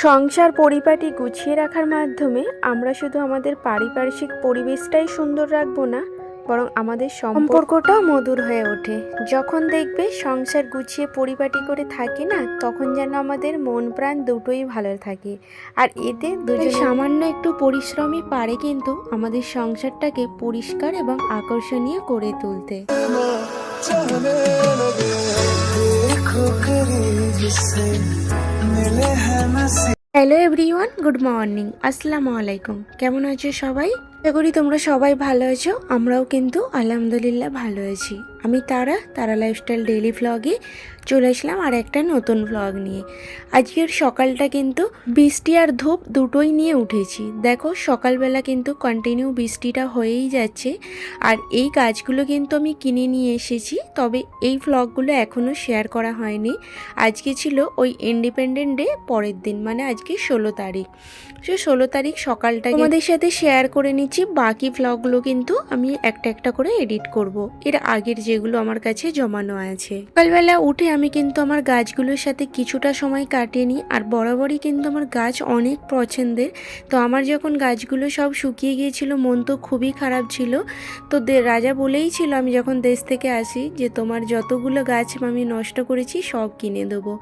সংসার পরিপাটি গুছিয়ে রাখার মাধ্যমে আমরা শুধু আমাদের পারিপার্শ্বিক পরিবেশটাই সুন্দর রাখবো না, বরং আমাদের সম্পর্কটাও মধুর হয়ে ওঠে। যখন দেখবে সংসার গুছিয়ে পরিপাটি করে থাকি না, তখন যেন আমাদের মন প্রাণ দুটোই ভালো থাকে। আর এতে দুজন সামান্য একটু পরিশ্রমই পারে কিন্তু আমাদের সংসারটাকে পরিষ্কার এবং আকর্ষণীয় করে তুলতে। হ্যালো এভরিওয়ান, গুড মর্নিং, আসসালামু আলাইকুম। কেমন আছো সবাই? আশা করি তোমরা সবাই ভালো আছো। আমরাও কিন্তু আলহামদুলিল্লাহ ভালো আছি। আমি তারা লাইফস্টাইল ডেইলি ভ্লগে চলে আসলাম আর একটা নতুন ভ্লগ নিয়ে। আজকের সকালটা কিন্তু বৃষ্টি আর ধূপ দুটোই নিয়ে উঠেছি। দেখো সকালবেলা কিন্তু কন্টিনিউ বৃষ্টিটা হয়েই যাচ্ছে। আর এই গাছগুলো কিন্তু আমি কিনে নিয়ে এসেছি, তবে এই ভ্লগগুলো এখনও শেয়ার করা হয়নি। আজকে ছিল ওই ইন্ডিপেন্ডেন্ট ডে পরের দিন, মানে আজকে 16 তারিখ। সে 16 তারিখ সকালটা আমাদের সাথে শেয়ার করে নিচ্ছি। বাকি ভ্লগগুলো কিন্তু আমি একটা একটা করে এডিট করব, এর আগের যেগুলো আমার কাছে জমানো আছে। সকালবেলা উঠে আমি কিন্তু আমার গাছগুলোর সাথে কিছুটা সময় কাটিয়ে নিই। আর বরাবরই কিন্তু আমার গাছ অনেক পছন্দের। তো আমার যখন গাছগুলো সব শুকিয়ে গিয়েছিল, মন তো খুবই খারাপ ছিল। তো রাজা বলেই ছিল আমি যখন দেশ থেকে আসি যে তোমার যতগুলো গাছ আমি নষ্ট করেছি সব কিনে দেবো।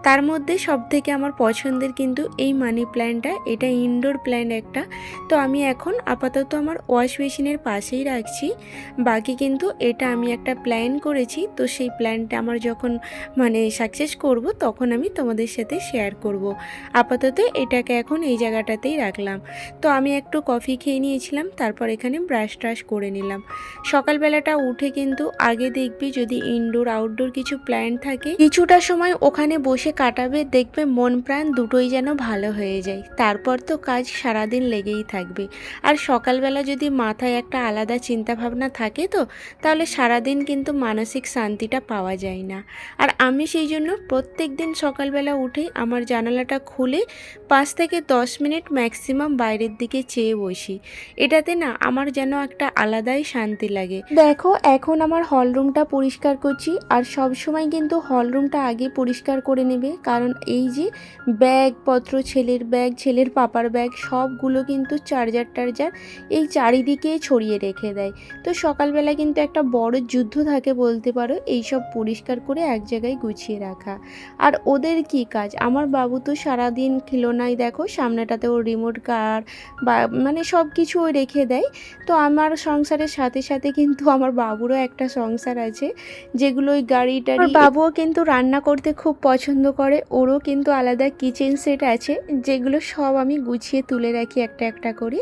তার মধ্যে সব থেকে আমার পছন্দের কিন্তু এই মানি প্ল্যান্টটা। এটা ইনডোর প্ল্যান্ট একটা। তো আমি এখন আপাতত আমার ওয়াশ মেশিনের পাশেই রাখছি। বাকি কিন্তু এটা আমি একটা প্ল্যান করেছি, তো সেই প্ল্যানটা আমার যখন সাকসেস করব তখন আমি তোমাদের সাথে শেয়ার করব। আপাতত এটাকে এখন এই জায়গাটাতেই রাখলাম। তো আমি একটু কফি খেয়ে নিয়েছিলাম, তারপর এখানে ব্রাশ ট্রাশ করে নিলাম। সকালবেলাটা উঠে কিন্তু আগে দেখবি যদি ইনডোর আউটডোর কিছু প্ল্যান থাকে, কিছুটা সময় ওখানে বসে কাটাবে, দেখবে মন প্রাণ দুটোই যেন ভালো হয়ে যায়। তারপর তো কাজ সারাদিন লেগেই থাকবে। আর সকালবেলা যদি মাথায় একটা আলাদা চিন্তা ভাবনা থাকে, তো তাহলে সারাদিন কিন্তু মানসিক শান্তিটা পাওয়া যায় না। আর আমি সেই জন্য প্রত্যেক দিন সকালবেলা উঠে আমার জানালাটা খুলে 5 থেকে 10 মিনিট ম্যাক্সিমাম বাইরের দিকে চেয়ে বসি। এটাতে না আমার যেন একটা আলাদাই শান্তি লাগে। দেখো এখন আমার হলরুমটা পরিষ্কার করছি। আর সব সময় কিন্তু হলরুমটা আগে পরিষ্কার করে নেবে, কারণ এই যে ব্যাগপত্র, ছেলের ব্যাগ, ছেলের পাপার ব্যাগ, সবগুলো কিন্তু চার্জার এই চারিদিকে ছড়িয়ে রেখে দেয়। তো সকালবেলা কিন্তু একটা বড় যুদ্ধ থাকে বলতে পারো, এইসব পরিষ্কার করে এক জায়গায় গুছিয়ে রাখা। আর ওদের কি কাজ, আমার বাবু তো সারাদিন খিলোনায়, দেখো সামনেটাতে ওর রিমোট কার বা সব কিছু ও রেখে দেয়। তো আমার সংসারের সাথে সাথে কিন্তু আমার বাবুরও একটা সংসার আছে, যেগুলো ওই গাড়ি টাড়ি। বাবুও কিন্তু রান্না করতে খুব পছন্দ করে, ওরও কিন্তু আলাদা কিচেন সেট আছে, যেগুলো সব আমি গুছিয়ে তুলে রাখি একটা একটা করে।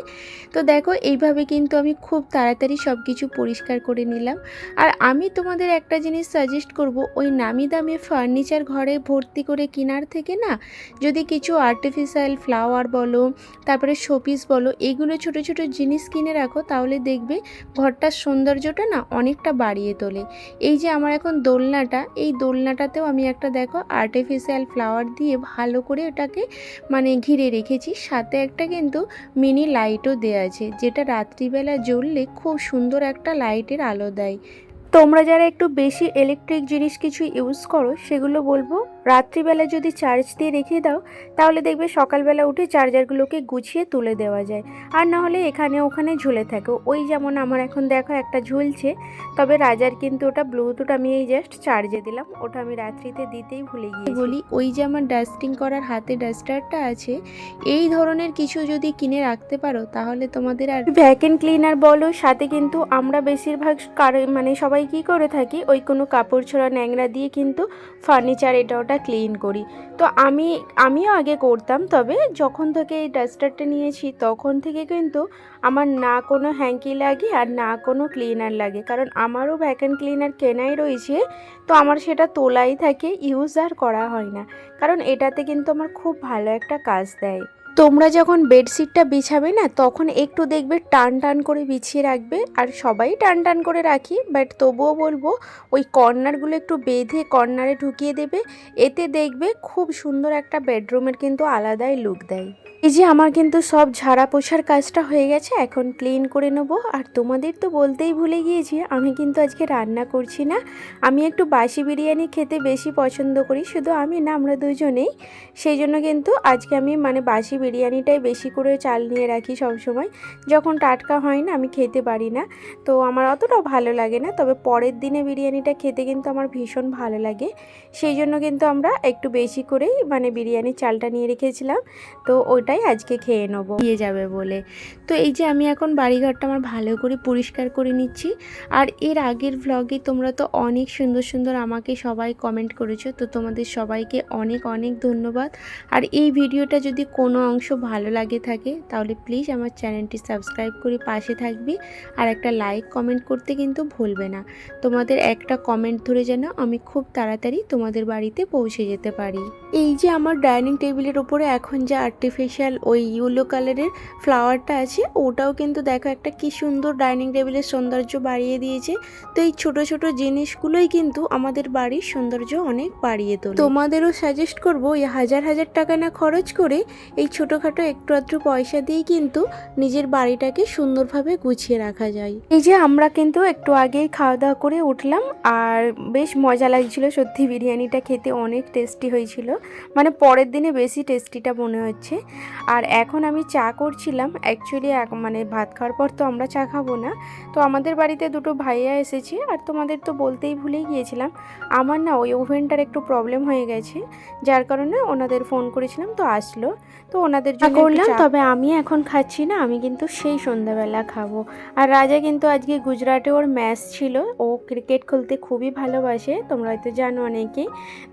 তো দেখো এইভাবে কিন্তু আমি খুব তাড়াতাড়ি সব কিছু পরিষ্কার করে নিলাম। আর আমি তোমাদের একটা জিনিস সাজেস্ট করব, ওই নামি দামি ফার্নিচার ঘরে ভর্তি করে কেনার থেকে না, যদি কিছু আর্টিফিশিয়াল ফ্লাওয়ার বলো, তারপরে শোপিস বলো, এগুলো ছোট ছোট জিনিস কিনে রাখো, তাহলে দেখবে ঘরটার সৌন্দর্যটা না অনেকটা বাড়িয়ে তোলে। এই যে আমার এখন দোলনাটা, এই দোলনাটাতেও আমি একটা দেখো আর্টিফিশিয়াল ফ্লাওয়ার দিয়ে ভালো করে ওটাকে ঘিরে রেখেছি। সাথে একটা কিন্তু মিনি লাইটও দেওয়া আছে, যেটা রাত্রিবেলা জ্বললে খুব সুন্দর একটা লাইটের আলো দেয়। তোমরা যারা একটু বেশি ইলেকট্রিক জিনিস কিছু ইউজ করো, সেগুলো বলবো রাত্রিবেলা যদি চার্জ দিয়ে রেখে দাও, তাহলে দেখবে সকালবেলা উঠে চার্জারগুলোকে গুছিয়ে তুলে দেওয়া যায়। আর না হলে এখানে ওখানে ঝুলে থাকে। ওই যেমন আমার এখন দেখো একটা ঝুলছে, তবে রাজার কিন্তু ওটা ব্লুটুথ আমি এই জাস্ট চার্জে দিলাম, ওটা আমি রাত্রিতে দিতেই ভুলে গিয়েছি। বলি ওই যে আমার ডাস্টিং করার হাতে ডাস্টারটা আছে, এই ধরনের কিছু যদি কিনে রাখতে পারো, তাহলে তোমাদের আর ভ্যাকুয়াম ক্লিনার বলো, সাথে কিন্তু আমরা বেশিরভাগ সবাই কি করে থাকি, ওই কোনো কাপড় ছোড়া ন্যাংরা দিয়ে কিন্তু ফার্নিচার এটা ওটা ক্লিন করি। তো আমিও আগে করতাম, তবে যখন থেকে এই ডাস্টারটা নিয়েছি তখন থেকে কিন্তু আমার না কোনো হ্যাঙ্কি লাগে আর না কোনো ক্লিনার লাগে, কারণ আমারও ভ্যাকুয়াম ক্লিনার কেনাই রয়েছে। তো আমার সেটা তোলাই থাকে, ইউজ আর করা হয় না, কারণ এটাতে কিন্তু আমার খুব ভালো একটা কাজ দেয়। তোমরা যখন বেডশিটটা বিছাবে না তখন একটু দেখবে টান টান করে বিছিয়ে রাখবে। আর সবাই টান টান করে রাখি, বাট তবুও বলবো ওই কর্নারগুলো একটু বেঁধে কর্নারে ঢুকিয়ে দেবে। এতে দেখবে খুব সুন্দর একটা বেডরুমের কিন্তু আলাদাই লুক দেয়। এই যে আমার কিন্তু সব ঝাড়া পোছার কাজটা হয়ে গেছে, এখন ক্লিন করে নেবো। আর তোমাদের তো বলতেই ভুলে গিয়েছি, আমি কিন্তু আজকে রান্না করছি না। আমি একটু বাসি বিরিয়ানি খেতে বেশি পছন্দ করি, শুধু আমি না, আমরা দুজনেই। সেই জন্য কিন্তু আজকে আমি মানে বাসি বিরিয়ানিটাই বেশি করে চাল নিয়ে রাখি সব সময়। যখন টাটকা হয় না আমি খেতে পারি না, তো আমার অতটাও ভালো লাগে না। তবে পরের দিনে বিরিয়ানিটা খেতে কিন্তু আমার ভীষণ ভালো লাগে। সেই জন্য কিন্তু আমরা একটু বেশি করেই মানে বিরিয়ানির চালটা নিয়ে রেখেছিলাম, তো ওইটাই আজকে খেয়ে নেবো দিয়ে যাবে বলে। তো এই যে আমি এখন বাড়িঘরটা আমার ভালো করে পরিষ্কার করে নিচ্ছি। আর এর আগের ভ্লগে তোমরা তো অনেক সুন্দর সুন্দর আমাকে সবাই কমেন্ট করেছো, তো তোমাদের সবাইকে অনেক অনেক ধন্যবাদ। আর এই ভিডিওটা যদি কোনো অংশ ভালো লাগে থাকে তাহলে প্লিজ আমার চ্যানেলটি সাবস্ক্রাইব করে পাশে থাকবে। আর একটা লাইক কমেন্ট করতে কিন্তু ভুলবে না। তোমাদের একটা কমেন্ট ধরে যেন আমি খুব তাড়াতাড়ি তোমাদের বাড়িতে পৌঁছে যেতে পারি। এই যে আমার ডাইনিং টেবিলের উপরে এখন যে আর্টিফিশিয়াল ওই ইয়েলো কালারের ফ্লাওয়ারটা আছে, ওটাও কিন্তু দেখো একটা কি সুন্দর ডাইনিং টেবিলের সৌন্দর্য বাড়িয়ে দিয়েছে। তো এই ছোট ছোট জিনিসগুলোই কিন্তু আমাদের বাড়ির সৌন্দর্য অনেক বাড়িয়ে তোলে। তোমাদেরও সাজেস্ট করবো এই হাজার হাজার টাকা না খরচ করে এই ছোটোখাটো একটু আধটু পয়সা দিয়েই কিন্তু নিজের বাড়িটাকে সুন্দরভাবে গুছিয়ে রাখা যায়। এই যে আমরা কিন্তু একটু আগেই খাওয়া দাওয়া করে উঠলাম, আর বেশ মজা লাগছিল সত্যি, বিরিয়ানিটা খেতে অনেক টেস্টি হয়েছিল, মানে পরের দিনে বেশি টেস্টিটা মনে হচ্ছে। আর এখন আমি চা করছিলাম। অ্যাকচুয়ালি মানে ভাত খাওয়ার পর তো আমরা চা খাবো না, তো আমাদের বাড়িতে দুটো ভাইয়া এসেছে। আর তোমাদের তো বলতেই ভুলে গিয়েছিলাম, আমার না ওই ওভেনটার একটু প্রবলেম হয়ে গেছে, যার কারণে ওনাদের ফোন করেছিলাম, তো আসলো, তো ওনাদের জন্য করলাম। তবে আমি এখন খাচ্ছি না, আমি কিন্তু সেই সন্ধ্যাবেলা খাবো। আর রাজা কিন্তু আজকে গুজরাটে ওর ম্যাচ ছিল, ও ক্রিকেট খেলতে খুবই ভালোবাসে, তোমরা হয়তো জানো অনেকেই।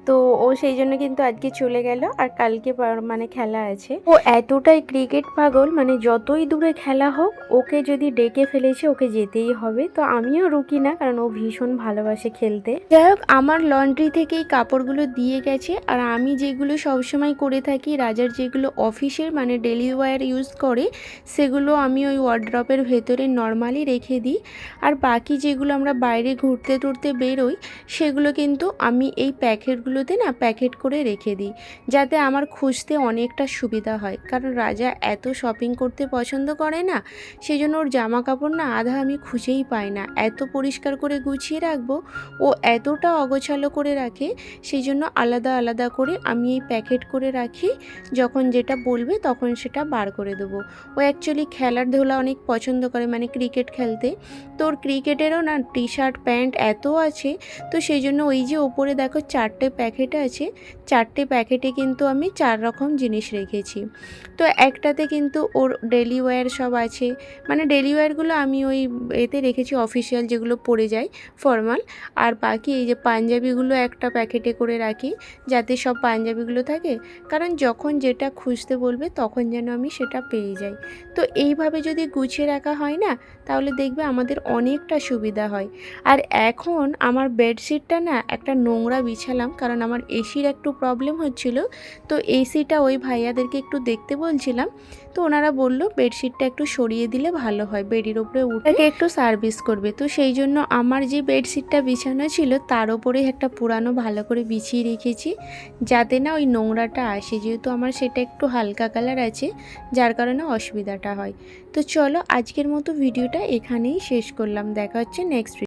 তো ও সেই জন্য কিন্তু আজকে চলে গেল, আর কালকে মানে খেলা আছে। ও এতটাই ক্রিকেট পাগল, মানে যতই দূরে খেলা হোক ওকে যদি ডেকে ফেলেছে ওকে যেতেই হবে। তো আমিও রুকি না, কারণ ও ভীষণ ভালোবাসে খেলতে। যাই হোক, আমার লন্ড্রি থেকেই কাপড়গুলো দিয়ে গেছে। আর আমি যেগুলো সবসময় করে থাকি, রাজার যেগুলো অফিসের মানে ডেলি ওয়্যার ইউজ করে, সেগুলো আমি ওই ওয়ার্ড্রপের ভেতরে নর্মালি রেখে দিই। আর বাকি যেগুলো আমরা বাইরে ঘুরতে টুরতে বেরোই, সেগুলো কিন্তু আমি এই প্যাকেটগুলোতে না প্যাকেট করে রেখে দিই, যাতে আমার খুঁজতে অনেকটা সুবিধা হয়। কারণ রাজা এত শপিং করতে পছন্দ করে না, সেই জন্য ওর জামা কাপড় না আধা আমি খুঁজেই পাই না। এত পরিষ্কার করে গুছিয়ে রাখবো, ও এতটা অগোছালো করে রাখে, সেই জন্য আলাদা আলাদা করে আমি এই প্যাকেট করে রাখি। যখন যেটা বলবে তখন সেটা বার করে দেবো। ও অ্যাকচুয়ালি খেলাধুলা অনেক পছন্দ করে, মানে ক্রিকেট খেলতে। তো ওর ক্রিকেটেরও না টি শার্ট প্যান্ট এত আছে, তো সেই জন্য ওই যে ওপরে দেখো 4টে প্যাকেট আছে, 4টে প্যাকেটে কিন্তু আমি 4 রকম জিনিস রেখেছি। তো একটাতে কিন্তু ওর ডেলি ওয়্যার সব আছে, মানে ডেলি ওয়্যারগুলো আমি ওই এতে রেখেছি, অফিসিয়াল যেগুলো পরে যায় ফর্মাল। আর বাকি এই যে পাঞ্জাবিগুলো একটা প্যাকেটে করে রাখি, যাতে সব পাঞ্জাবিগুলো থাকে, কারণ যখন যেটা খুঁজতে বলবে তখন যেন আমি সেটা পেয়ে যাই। তো এইভাবে যদি গুছিয়ে রাখা হয় না, তাহলে দেখবে আমাদের অনেকটা সুবিধা হয়। আর এখন আমার বেডশিটটা না একটা নোংরা বিছালাম, কারণ আমার এসির একটু প্রবলেম হচ্ছিল। তো এসিটা ওই ভাইয়াদেরকে একটু দেখতে বলছিলাম, তো ওনারা বলল বেডশিটটা একটু সরিয়ে দিলে ভালো হয়, বেডের উপরে উঠে একটু সার্ভিস করবে। তো সেই জন্য আমার যে বেডশিটটা বিছানো ছিল তার উপরে একটা পুরানো ভালো করে বিছিয়ে রেখেছি, যাতে না ওই নোংরাটা আসে, যেহেতু আমার সেটা একটু হালকা কালার আছে, যার কারণে অসুবিধাটা হয়। তো চলো আজকের মতো ভিডিওটা এখানেই শেষ করলাম, দেখা হচ্ছে নেক্সট